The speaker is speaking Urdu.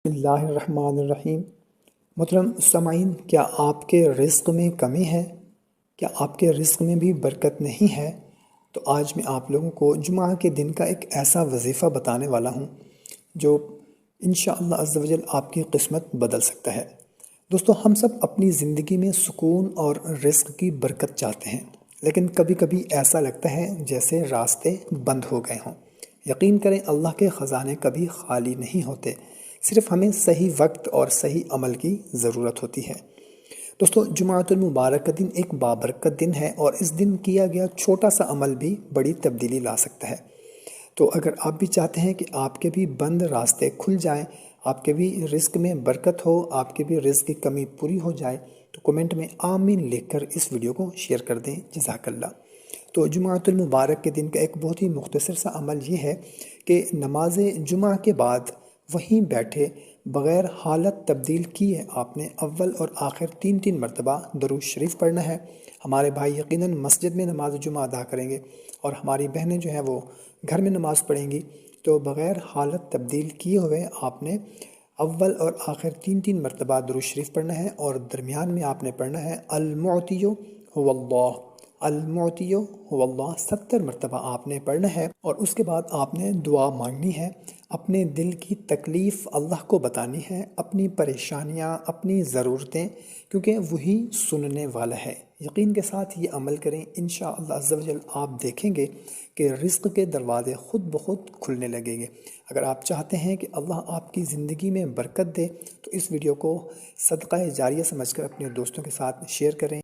بسم اللہ الرحمن الرحیم۔ محترم سامعین، کیا آپ کے رزق میں کمی ہے؟ کیا آپ کے رزق میں بھی برکت نہیں ہے؟ تو آج میں آپ لوگوں کو جمعہ کے دن کا ایک ایسا وظیفہ بتانے والا ہوں جو انشاءاللہ عز و جل آپ کی قسمت بدل سکتا ہے۔ دوستو، ہم سب اپنی زندگی میں سکون اور رزق کی برکت چاہتے ہیں، لیکن کبھی کبھی ایسا لگتا ہے جیسے راستے بند ہو گئے ہوں۔ یقین کریں، اللہ کے خزانے کبھی خالی نہیں ہوتے، صرف ہمیں صحیح وقت اور صحیح عمل کی ضرورت ہوتی ہے۔ دوستو، جمعۃ المبارک کا دن ایک بابرکت دن ہے، اور اس دن کیا گیا چھوٹا سا عمل بھی بڑی تبدیلی لا سکتا ہے۔ تو اگر آپ بھی چاہتے ہیں کہ آپ کے بھی بند راستے کھل جائیں، آپ کے بھی رزق میں برکت ہو، آپ کے بھی رزق کی کمی پوری ہو جائے، تو کمنٹ میں آمین لکھ کر اس ویڈیو کو شیئر کر دیں۔ جزاک اللہ۔ تو جمعۃ المبارک کے دن کا ایک بہت ہی مختصر سا عمل یہ ہے کہ نماز جمعہ کے بعد وہیں بیٹھے بغیر حالت تبدیل کیے آپ نے اول اور آخر 3 مرتبہ درود شریف پڑھنا ہے۔ ہمارے بھائی یقیناً مسجد میں نماز جمعہ ادا کریں گے، اور ہماری بہنیں جو ہیں وہ گھر میں نماز پڑھیں گی۔ تو بغیر حالت تبدیل کیے ہوئے آپ نے اول اور آخر 3 مرتبہ درود شریف پڑھنا ہے، اور درمیان میں آپ نے پڑھنا ہے المعطی هو اللہ، المعطی هو اللہ 70 مرتبہ آپ نے پڑھنا ہے، اور اس کے بعد آپ نے دعا مانگنی ہے، اپنے دل کی تکلیف اللہ کو بتانی ہے، اپنی پریشانیاں، اپنی ضرورتیں، کیونکہ وہی سننے والا ہے۔ یقین کے ساتھ یہ عمل کریں، انشاءاللہ عز و جل آپ دیکھیں گے کہ رزق کے دروازے خود بخود کھلنے لگیں گے۔ اگر آپ چاہتے ہیں کہ اللہ آپ کی زندگی میں برکت دے، تو اس ویڈیو کو صدقہ جاریہ سمجھ کر اپنے دوستوں کے ساتھ شیئر کریں۔